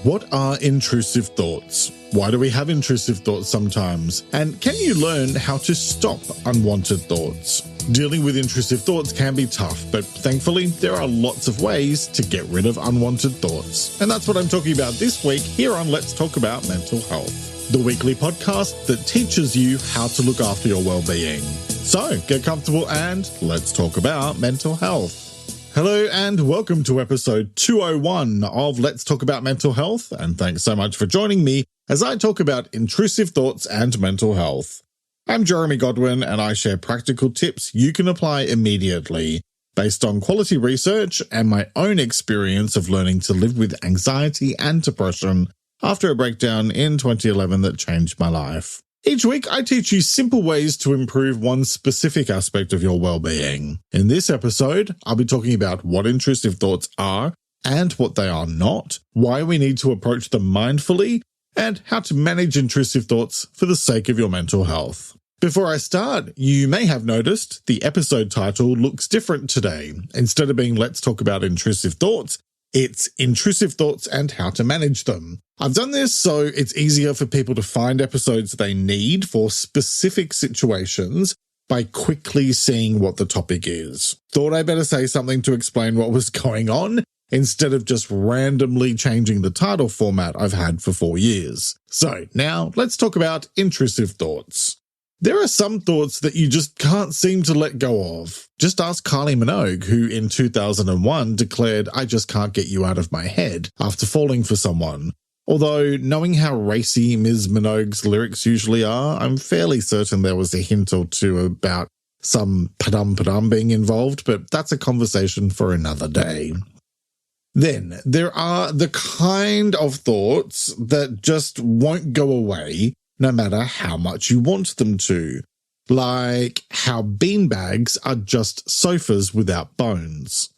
What are intrusive thoughts? Why do we have intrusive thoughts sometimes? And can you learn how to stop unwanted thoughts? Dealing with intrusive thoughts can be tough, but thankfully there are lots of ways to get rid of unwanted thoughts. And that's what I'm talking about this week here on Let's Talk About Mental Health, the weekly podcast that teaches you how to look after your well-being. So get comfortable and let's talk about mental health. Hello and welcome to episode 201 of Let's Talk About Mental Health, and thanks so much for joining me as I talk about intrusive thoughts and mental health. I'm Jeremy Godwin, and I share practical tips you can apply immediately based on quality research and my own experience of learning to live with anxiety and depression after a breakdown in 2011 that changed my life. Each week, I teach you simple ways to improve one specific aspect of your well-being. In this episode, I'll be talking about what intrusive thoughts are and what they are not, why we need to approach them mindfully, and how to manage intrusive thoughts for the sake of your mental health. Before I start, you may have noticed the episode title looks different today. Instead of being Let's Talk About Intrusive Thoughts, it's Intrusive Thoughts and How to Manage Them. I've done this so it's easier for people to find episodes they need for specific situations by quickly seeing what the topic is. Thought I better say something to explain what was going on instead of just randomly changing the title format I've had for 4 years. So now let's talk about intrusive thoughts. There are some thoughts that you just can't seem to let go of. Just ask Kylie Minogue, who in 2001 declared, "I just can't get you out of my head," after falling for someone. Although, knowing how racy Ms. Minogue's lyrics usually are, I'm fairly certain there was a hint or two about some padum being involved, but that's a conversation for another day. Then, there are the kind of thoughts that just won't go away no matter how much you want them to, like how beanbags are just sofas without bones.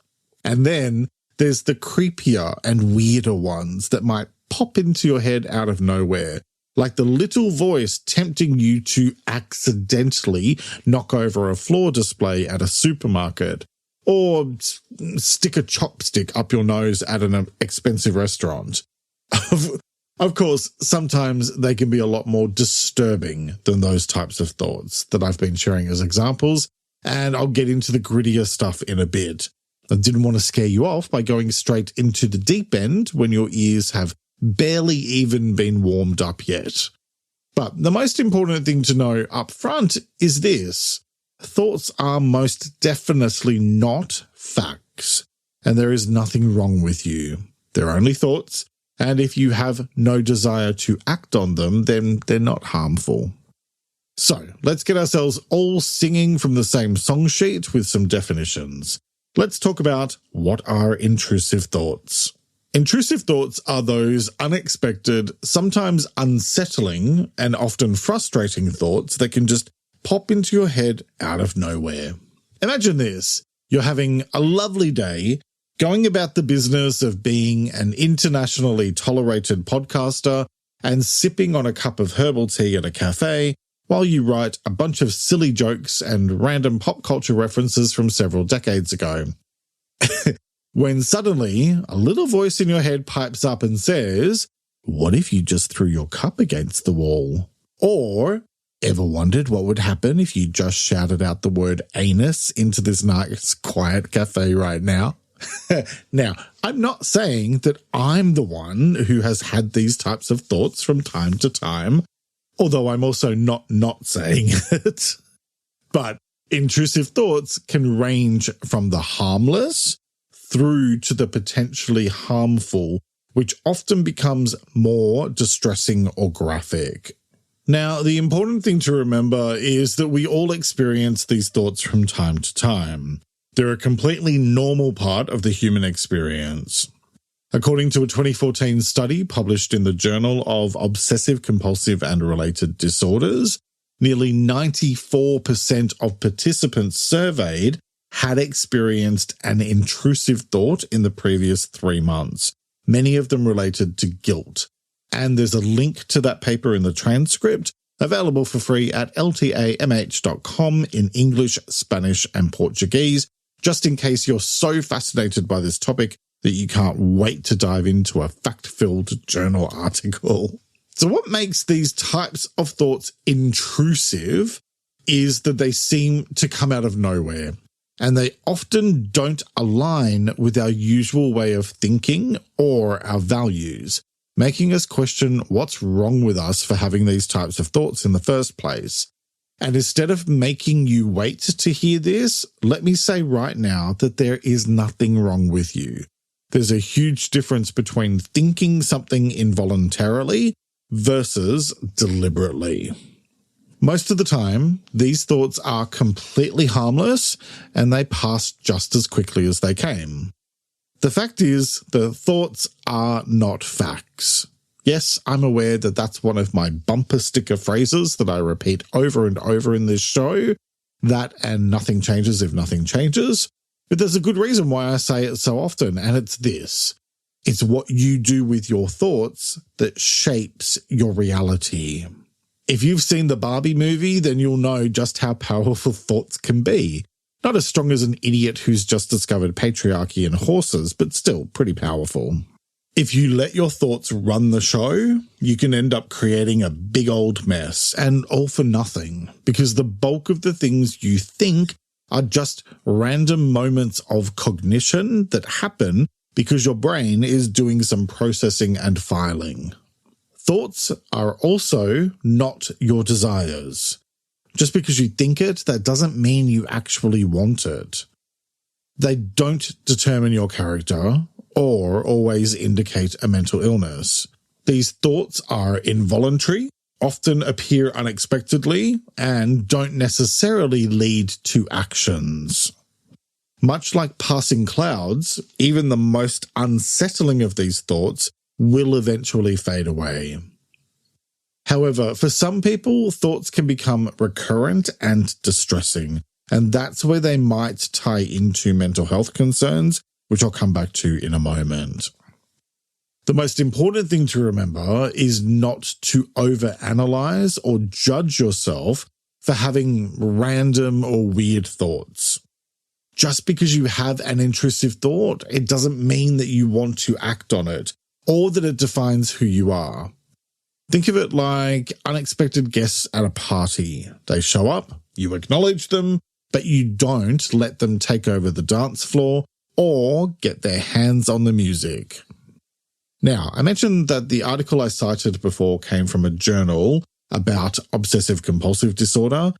And then there's the creepier and weirder ones that might pop into your head out of nowhere, like the little voice tempting you to accidentally knock over a floor display at a supermarket, or stick a chopstick up your nose at an expensive restaurant. Of course, sometimes they can be a lot more disturbing than those types of thoughts that I've been sharing as examples, and I'll get into the grittier stuff in a bit. I didn't want to scare you off by going straight into the deep end when your ears have barely even been warmed up yet. But the most important thing to know up front is this: thoughts are most definitely not facts, and there is nothing wrong with you. They're only thoughts, and if you have no desire to act on them, then they're not harmful. So let's get ourselves all singing from the same song sheet with some definitions. Let's talk about what are intrusive thoughts. Intrusive thoughts are those unexpected, sometimes unsettling, and often frustrating thoughts that can just pop into your head out of nowhere. Imagine this: you're having a lovely day, going about the business of being an internationally tolerated podcaster and sipping on a cup of herbal tea at a cafe while you write a bunch of silly jokes and random pop culture references from several decades ago. When suddenly a little voice in your head pipes up and says, "What if you just threw your cup against the wall?" Or, "Ever wondered what would happen if you just shouted out the word anus into this nice quiet cafe right now?" Now, I'm not saying that I'm the one who has had these types of thoughts from time to time, although I'm also not saying it. But intrusive thoughts can range from the harmless through to the potentially harmful, which often becomes more distressing or graphic. Now, the important thing to remember is that we all experience these thoughts from time to time. They're a completely normal part of the human experience. According to a 2014 study published in the Journal of Obsessive Compulsive and Related Disorders, nearly 94% of participants surveyed had experienced an intrusive thought in the previous 3 months, many of them related to guilt. And there's a link to that paper in the transcript, available for free at ltamh.com in English, Spanish, and Portuguese, just in case you're so fascinated by this topic that you can't wait to dive into a fact-filled journal article. So what makes these types of thoughts intrusive is that they seem to come out of nowhere, and they often don't align with our usual way of thinking or our values, making us question what's wrong with us for having these types of thoughts in the first place. And instead of making you wait to hear this, let me say right now that there is nothing wrong with you. There's a huge difference between thinking something involuntarily versus deliberately. Most of the time, these thoughts are completely harmless and they pass just as quickly as they came. The fact is, the thoughts are not facts. Yes, I'm aware that that's one of my bumper sticker phrases that I repeat over and over in this show, that and nothing changes if nothing changes. But there's a good reason why I say it so often, and it's this. It's what you do with your thoughts that shapes your reality. If you've seen the Barbie movie, then you'll know just how powerful thoughts can be. Not as strong as an idiot who's just discovered patriarchy and horses, but still pretty powerful. If you let your thoughts run the show, you can end up creating a big old mess, and all for nothing, because the bulk of the things you think are just random moments of cognition that happen because your brain is doing some processing and filing. Thoughts are also not your desires. Just because you think it, that doesn't mean you actually want it. They don't determine your character or always indicate a mental illness. These thoughts are involuntary, often appear unexpectedly, and don't necessarily lead to actions. Much like passing clouds, even the most unsettling of these thoughts will eventually fade away. However, for some people, thoughts can become recurrent and distressing, and that's where they might tie into mental health concerns, which I'll come back to in a moment. The most important thing to remember is not to overanalyze or judge yourself for having random or weird thoughts. Just because you have an intrusive thought, it doesn't mean that you want to act on it or that it defines who you are. Think of it like unexpected guests at a party. They show up, you acknowledge them, but you don't let them take over the dance floor or get their hands on the music. Now, I mentioned that the article I cited before came from a journal about obsessive-compulsive disorder,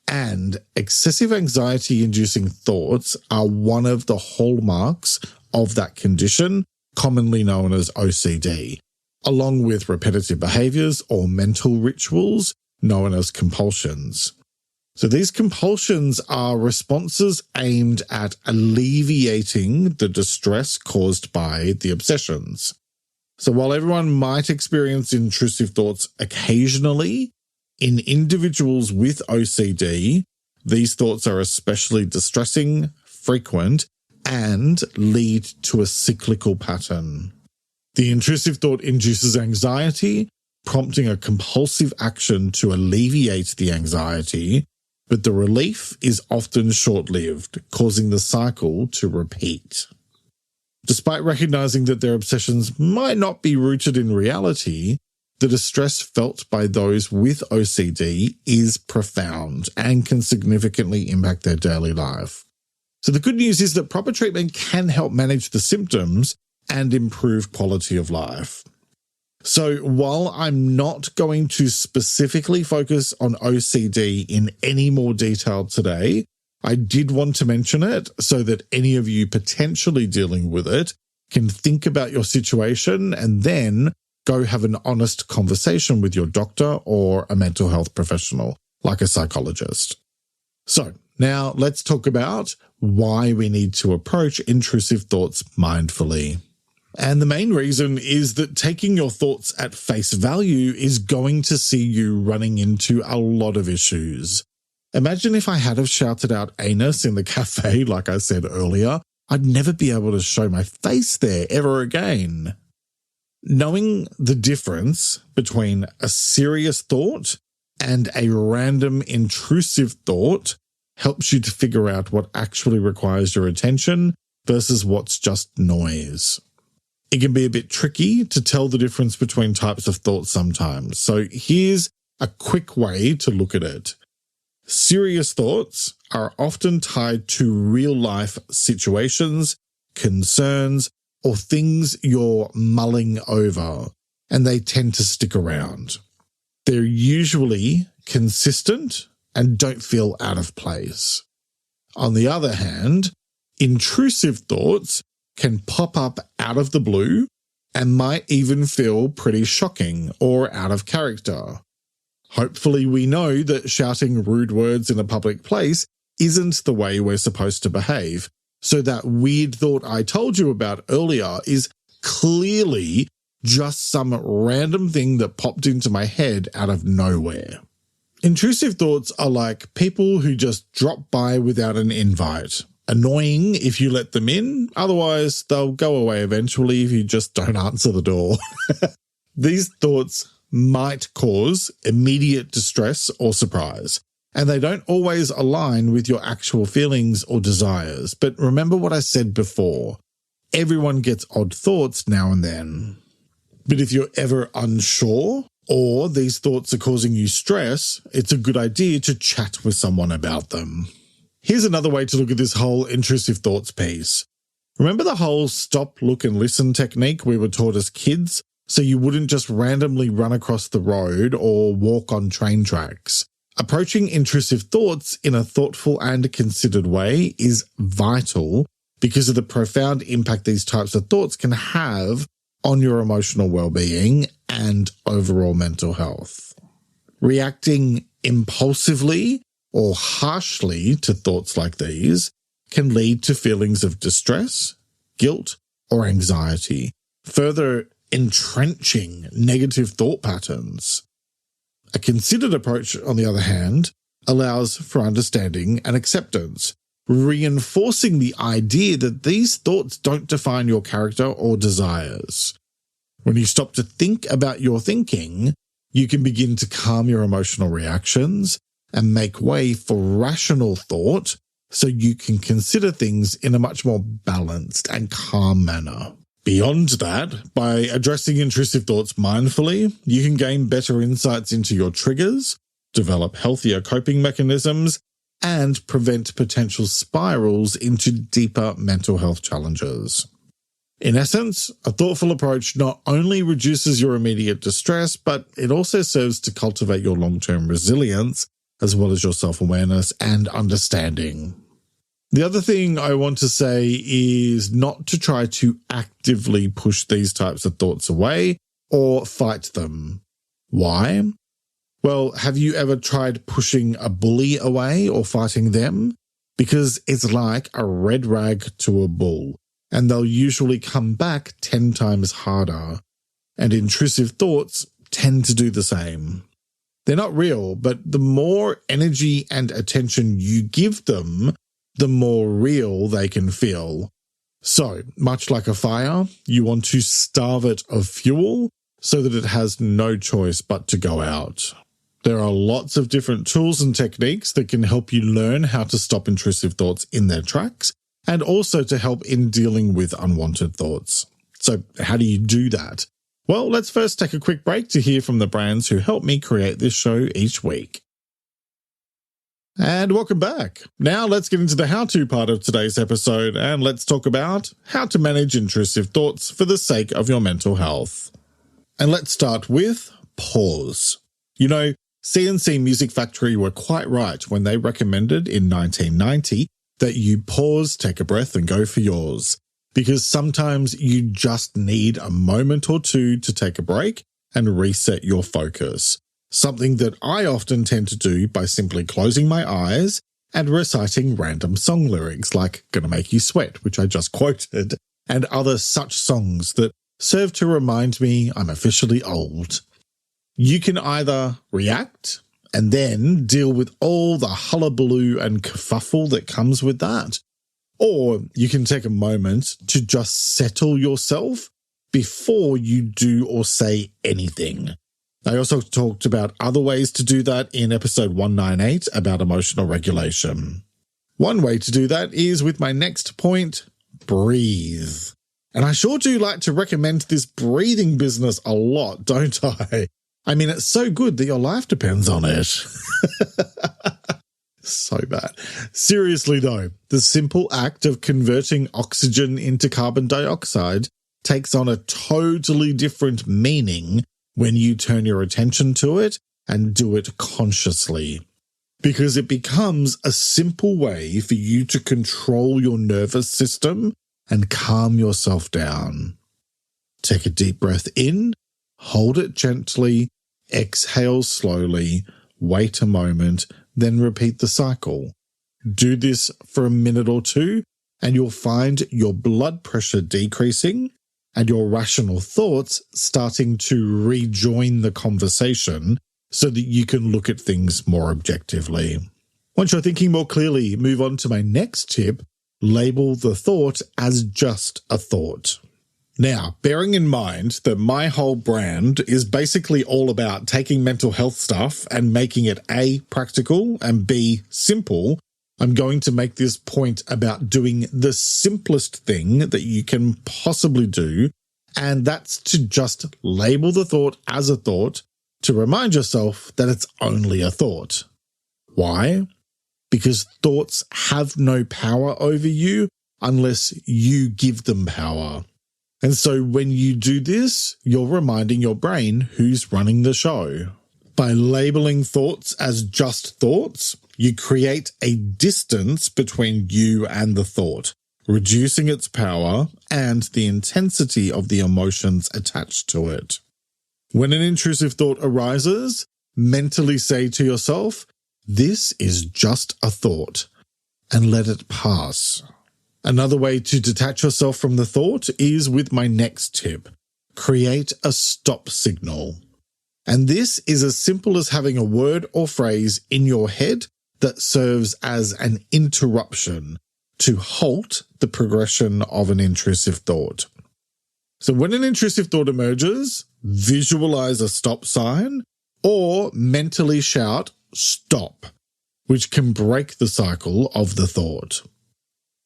and excessive anxiety-inducing thoughts are one of the hallmarks of that condition, commonly known as OCD, along with repetitive behaviors or mental rituals known as compulsions. So these compulsions are responses aimed at alleviating the distress caused by the obsessions. So while everyone might experience intrusive thoughts occasionally, in individuals with OCD, these thoughts are especially distressing, frequent, and lead to a cyclical pattern. The intrusive thought induces anxiety, prompting a compulsive action to alleviate the anxiety, but the relief is often short-lived, causing the cycle to repeat. Despite recognizing that their obsessions might not be rooted in reality, the distress felt by those with OCD is profound and can significantly impact their daily life. So the good news is that proper treatment can help manage the symptoms and improve quality of life. So while I'm not going to specifically focus on OCD in any more detail today, I did want to mention it so that any of you potentially dealing with it can think about your situation and then go have an honest conversation with your doctor or a mental health professional, like a psychologist. So now let's talk about why we need to approach intrusive thoughts mindfully. And the main reason is that taking your thoughts at face value is going to see you running into a lot of issues. Imagine if I had have shouted out anus in the cafe, like I said earlier, I'd never be able to show my face there ever again. Knowing the difference between a serious thought and a random intrusive thought helps you to figure out what actually requires your attention versus what's just noise. It can be a bit tricky to tell the difference between types of thoughts sometimes. So here's a quick way to look at it. Serious thoughts are often tied to real-life situations, concerns, or things you're mulling over, and they tend to stick around. They're usually consistent and don't feel out of place. On the other hand, intrusive thoughts can pop up out of the blue and might even feel pretty shocking or out of character. Hopefully we know that shouting rude words in a public place isn't the way we're supposed to behave, so that weird thought I told you about earlier is clearly just some random thing that popped into my head out of nowhere. Intrusive thoughts are like people who just drop by without an invite. Annoying if you let them in, otherwise they'll go away eventually if you just don't answer the door. These thoughts might cause immediate distress or surprise, and they don't always align with your actual feelings or desires. But remember what I said before, everyone gets odd thoughts now and then. But if you're ever unsure or these thoughts are causing you stress, it's a good idea to chat with someone about them. Here's another way to look at this whole intrusive thoughts piece. Remember the whole stop, look and listen technique we were taught as kids? So you wouldn't just randomly run across the road or walk on train tracks. Approaching intrusive thoughts in a thoughtful and considered way is vital because of the profound impact these types of thoughts can have on your emotional well-being and overall mental health. Reacting impulsively or harshly to thoughts like these can lead to feelings of distress, guilt, or anxiety, further entrenching negative thought patterns. A considered approach, on the other hand, allows for understanding and acceptance, reinforcing the idea that these thoughts don't define your character or desires. When you stop to think about your thinking, you can begin to calm your emotional reactions and make way for rational thought so you can consider things in a much more balanced and calm manner. Beyond that, by addressing intrusive thoughts mindfully, you can gain better insights into your triggers, develop healthier coping mechanisms, and prevent potential spirals into deeper mental health challenges. In essence, a thoughtful approach not only reduces your immediate distress, but it also serves to cultivate your long-term resilience, as well as your self-awareness and understanding. The other thing I want to say is not to try to actively push these types of thoughts away or fight them. Why? Well, have you ever tried pushing a bully away or fighting them? Because it's like a red rag to a bull, and they'll usually come back 10 times harder. And intrusive thoughts tend to do the same. They're not real, but the more energy and attention you give them, the more real they can feel. So, much like a fire, you want to starve it of fuel so that it has no choice but to go out. There are lots of different tools and techniques that can help you learn how to stop intrusive thoughts in their tracks and also to help in dealing with unwanted thoughts. So, how do you do that? Well, let's first take a quick break to hear from the brands who help me create this show each week. And welcome back. Now let's get into the how-to part of today's episode and let's talk about how to manage intrusive thoughts for the sake of your mental health. And let's start with pause. You know, C+C Music Factory were quite right when they recommended in 1990 that you pause, take a breath and go for yours. Because sometimes you just need a moment or two to take a break and reset your focus. Something that I often tend to do by simply closing my eyes and reciting random song lyrics like Gonna Make You Sweat, which I just quoted, and other such songs that serve to remind me I'm officially old. You can either react and then deal with all the hullabaloo and kerfuffle that comes with that, or you can take a moment to just settle yourself before you do or say anything. I also talked about other ways to do that in episode 198 about emotional regulation. One way to do that is with my next point, breathe. And I sure do like to recommend this breathing business a lot, don't I? I mean, it's so good that your life depends on it. So bad. Seriously though, the simple act of converting oxygen into carbon dioxide takes on a totally different meaning when you turn your attention to it and do it consciously. Because it becomes a simple way for you to control your nervous system and calm yourself down. Take a deep breath in, hold it gently, exhale slowly, wait a moment, then repeat the cycle. Do this for a minute or two, and you'll find your blood pressure decreasing and your rational thoughts starting to rejoin the conversation so that you can look at things more objectively. Once you're thinking more clearly, move on to my next tip: label the thought as just a thought. Now, bearing in mind that my whole brand is basically all about taking mental health stuff and making it A, practical, and B, simple, I'm going to make this point about doing the simplest thing that you can possibly do, and that's to just label the thought as a thought to remind yourself that it's only a thought. Why? Because thoughts have no power over you unless you give them power. And so when you do this, you're reminding your brain who's running the show. By labeling thoughts as just thoughts, you create a distance between you and the thought, reducing its power and the intensity of the emotions attached to it. When an intrusive thought arises, mentally say to yourself, "This is just a thought," and let it pass. Another way to detach yourself from the thought is with my next tip: create a stop signal. And this is as simple as having a word or phrase in your head that serves as an interruption to halt the progression of an intrusive thought. So when an intrusive thought emerges, visualize a stop sign or mentally shout "stop," which can break the cycle of the thought.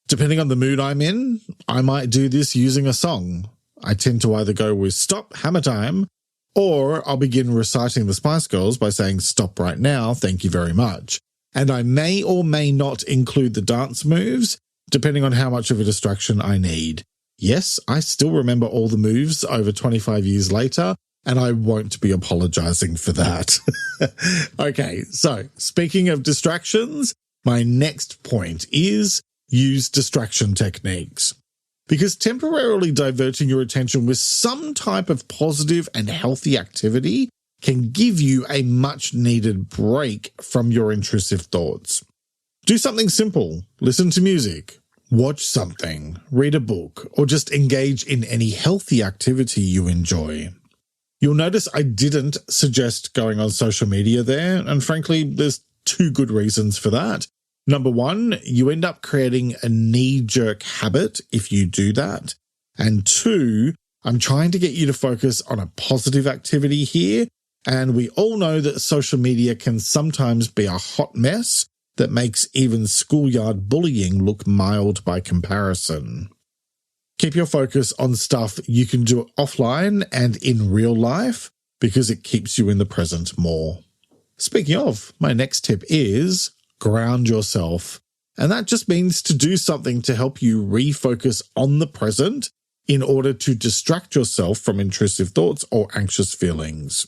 Depending on the mood I'm in, I might do this using a song. I tend to either go with "Stop, Hammer Time," or I'll begin reciting the Spice Girls by saying "Stop right now, thank you very much." And I may or may not include the dance moves, depending on how much of a distraction I need. Yes, I still remember all the moves over 25 years later, and I won't be apologizing for that. Okay, so speaking of distractions, my next point is use distraction techniques. Because temporarily diverting your attention with some type of positive and healthy activity can give you a much needed break from your intrusive thoughts. Do something simple. Listen to music, watch something, read a book, or just engage in any healthy activity you enjoy. You'll notice I didn't suggest going on social media there, and frankly, there's two good reasons for that. Number one, you end up creating a knee-jerk habit if you do that. And two, I'm trying to get you to focus on a positive activity here, and we all know that social media can sometimes be a hot mess that makes even schoolyard bullying look mild by comparison. Keep your focus on stuff you can do offline and in real life because it keeps you in the present more. Speaking of, my next tip is ground yourself. And that just means to do something to help you refocus on the present in order to distract yourself from intrusive thoughts or anxious feelings.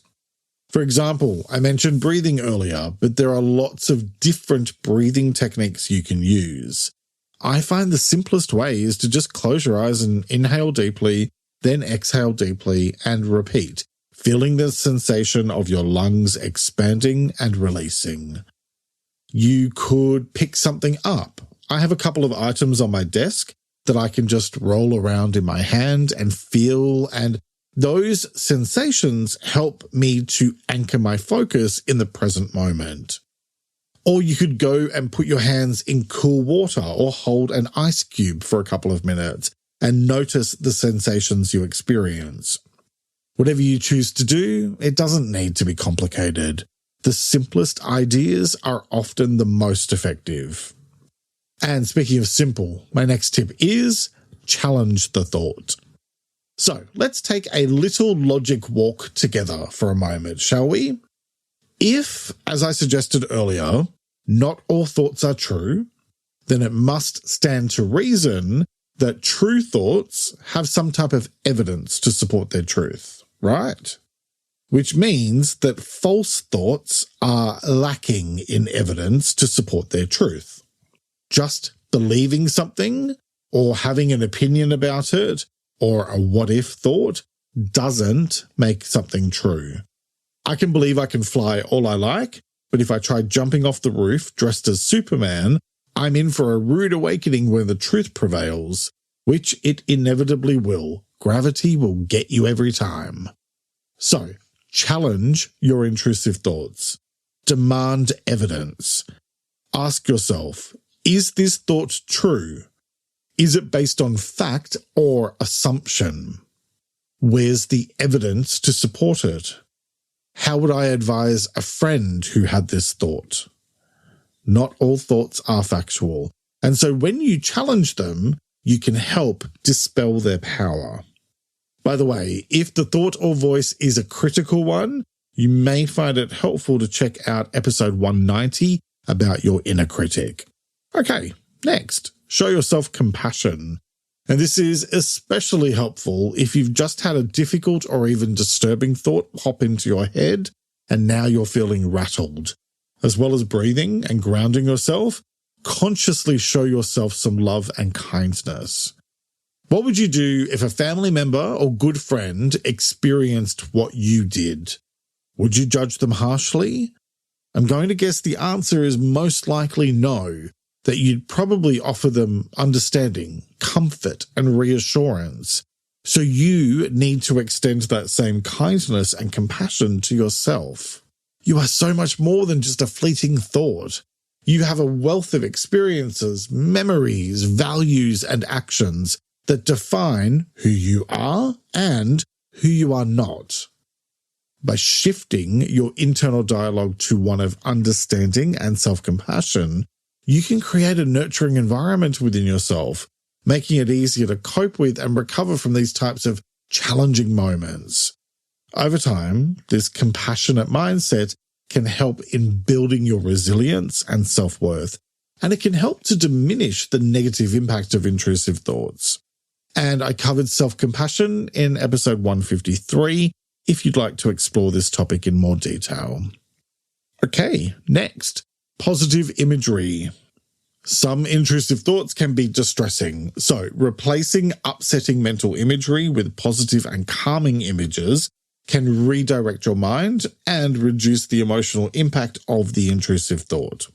For example, I mentioned breathing earlier, but there are lots of different breathing techniques you can use. I find the simplest way is to just close your eyes and inhale deeply, then exhale deeply and repeat, feeling the sensation of your lungs expanding and releasing. You could pick something up. I have a couple of items on my desk that I can just roll around in my hand and feel, and those sensations help me to anchor my focus in the present moment. Or you could go and put your hands in cool water or hold an ice cube for a couple of minutes and notice the sensations you experience. Whatever you choose to do, it doesn't need to be complicated. The simplest ideas are often the most effective. And speaking of simple, my next tip is challenge the thought. So let's take a little logic walk together for a moment, shall we? If, as I suggested earlier, not all thoughts are true, then it must stand to reason that true thoughts have some type of evidence to support their truth, right? Which means that false thoughts are lacking in evidence to support their truth. Just believing something or having an opinion about it or a what-if thought doesn't make something true. I can believe I can fly all I like, but if I try jumping off the roof dressed as Superman, I'm in for a rude awakening when the truth prevails, which it inevitably will. Gravity will get you every time. So, challenge your intrusive thoughts. Demand evidence. Ask yourself, is this thought true? Is it based on fact or assumption? Where's the evidence to support it? How would I advise a friend who had this thought? Not all thoughts are factual, and so when you challenge them, you can help dispel their power. By the way, if the thought or voice is a critical one, you may find it helpful to check out episode 190 about your inner critic. Okay, next, show yourself compassion. And this is especially helpful if you've just had a difficult or even disturbing thought pop into your head and now you're feeling rattled. As well as breathing and grounding yourself, consciously show yourself some love and kindness. What would you do if a family member or good friend experienced what you did? Would you judge them harshly? I'm going to guess the answer is most likely no, that you'd probably offer them understanding, comfort, and reassurance. So you need to extend that same kindness and compassion to yourself. You are so much more than just a fleeting thought. You have a wealth of experiences, memories, values, and actions that define who you are and who you are not. By shifting your internal dialogue to one of understanding and self-compassion, you can create a nurturing environment within yourself, making it easier to cope with and recover from these types of challenging moments. Over time, this compassionate mindset can help in building your resilience and self-worth, and it can help to diminish the negative impact of intrusive thoughts. And I covered self-compassion in episode 153, if you'd like to explore this topic in more detail. Okay, next, positive imagery. Some intrusive thoughts can be distressing, so replacing upsetting mental imagery with positive and calming images can redirect your mind and reduce the emotional impact of the intrusive thought.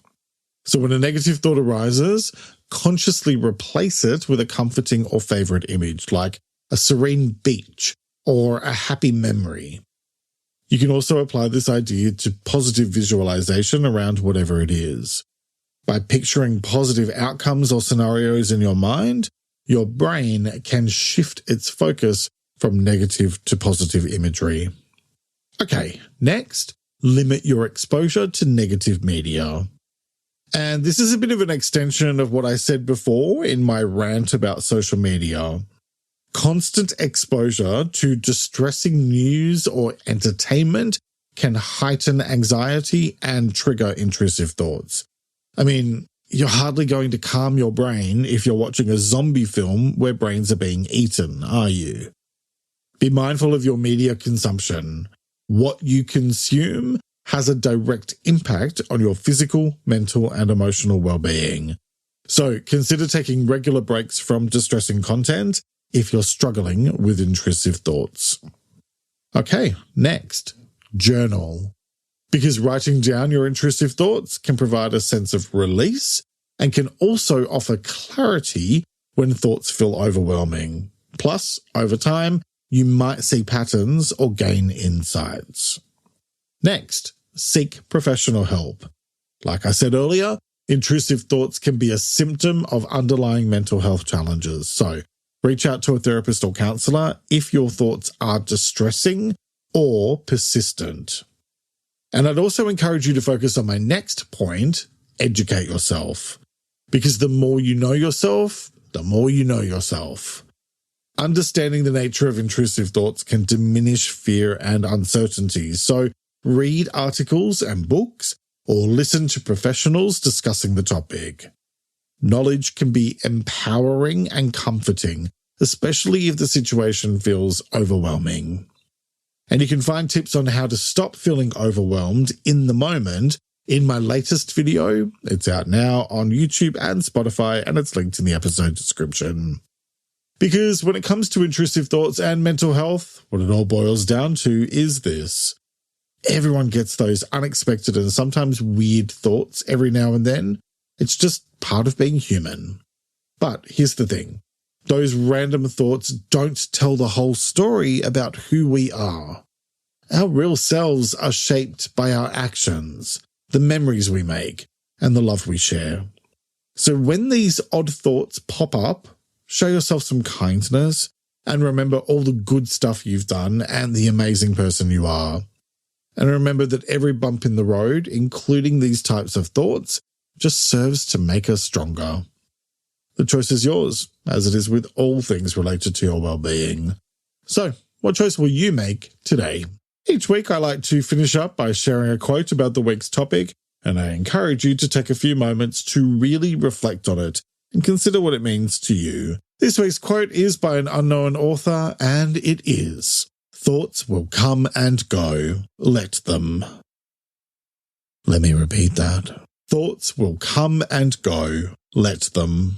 So when a negative thought arises, consciously replace it with a comforting or favorite image, like a serene beach or a happy memory. You can also apply this idea to positive visualization around whatever it is. By picturing positive outcomes or scenarios in your mind, your brain can shift its focus from negative to positive imagery. Okay, next, limit your exposure to negative media. And this is a bit of an extension of what I said before in my rant about social media. Constant exposure to distressing news or entertainment can heighten anxiety and trigger intrusive thoughts. I mean, you're hardly going to calm your brain if you're watching a zombie film where brains are being eaten, are you? Be mindful of your media consumption. What you consume has a direct impact on your physical, mental, and emotional well-being. So consider taking regular breaks from distressing content if you're struggling with intrusive thoughts. Okay, next, journal. Because writing down your intrusive thoughts can provide a sense of release and can also offer clarity when thoughts feel overwhelming. Plus, over time, you might see patterns or gain insights. Next, seek professional help. Like I said earlier, intrusive thoughts can be a symptom of underlying mental health challenges. So reach out to a therapist or counselor if your thoughts are distressing or persistent. And I'd also encourage you to focus on my next point, educate yourself. Because the more you know yourself, the more you know yourself. Understanding the nature of intrusive thoughts can diminish fear and uncertainty, so read articles and books or listen to professionals discussing the topic. Knowledge can be empowering and comforting, especially if the situation feels overwhelming. And you can find tips on how to stop feeling overwhelmed in the moment in my latest video. It's out now on YouTube and Spotify, and it's linked in the episode description. Because when it comes to intrusive thoughts and mental health, what it all boils down to is this. Everyone gets those unexpected and sometimes weird thoughts every now and then. It's just part of being human. But here's the thing. Those random thoughts don't tell the whole story about who we are. Our real selves are shaped by our actions, the memories we make, and the love we share. So when these odd thoughts pop up, show yourself some kindness and remember all the good stuff you've done and the amazing person you are. And remember that every bump in the road, including these types of thoughts, just serves to make us stronger. The choice is yours, as it is with all things related to your well-being. So, what choice will you make today? Each week I like to finish up by sharing a quote about the week's topic, and I encourage you to take a few moments to really reflect on it and consider what it means to you. This week's quote is by an unknown author, and it is, "Thoughts will come and go. Let them." Let me repeat that. Thoughts will come and go. Let them.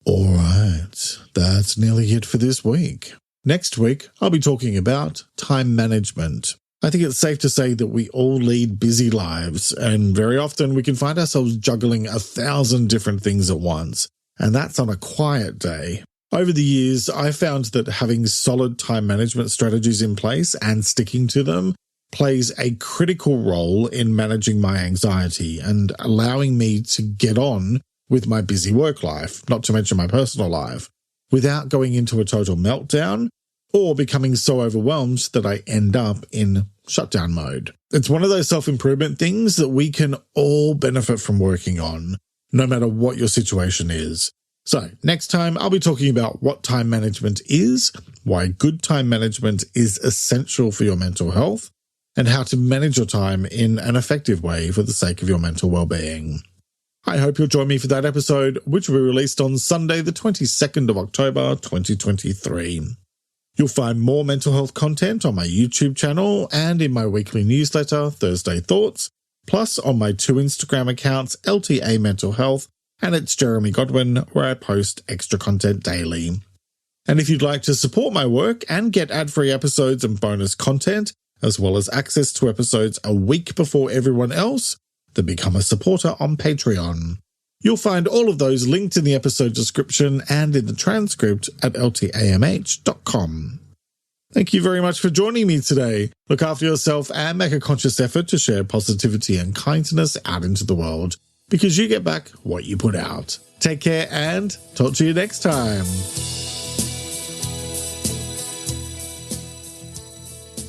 All right, that's nearly it for this week. Next week, I'll be talking about time management. I think it's safe to say that we all lead busy lives, and very often we can find ourselves juggling 1,000 different things at once, and that's on a quiet day. Over the years, I found that having solid time management strategies in place and sticking to them plays a critical role in managing my anxiety and allowing me to get on with my busy work life, not to mention my personal life, without going into a total meltdown or becoming so overwhelmed that I end up in shutdown mode. It's one of those self-improvement things that we can all benefit from working on, no matter what your situation is. So next time I'll be talking about what time management is, why good time management is essential for your mental health, and how to manage your time in an effective way for the sake of your mental well-being. I hope you'll join me for that episode, which will be released on Sunday, the 22nd of October, 2023. You'll find more mental health content on my YouTube channel and in my weekly newsletter, Thursday Thoughts, plus on my 2 Instagram accounts, LTA Mental Health, and it's Jeremy Godwin, where I post extra content daily. And if you'd like to support my work and get ad-free episodes and bonus content, as well as access to episodes a week before everyone else, then become a supporter on Patreon. You'll find all of those linked in the episode description and in the transcript at ltamh.com. Thank you very much for joining me today. Look after yourself and make a conscious effort to share positivity and kindness out into the world, because you get back what you put out. Take care and talk to you next time.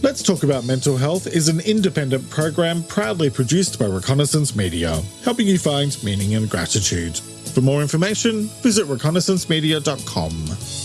Let's Talk About Mental Health is an independent program proudly produced by Reconnaissance Media, helping you find meaning and gratitude. For more information, visit reconnaissancemedia.com.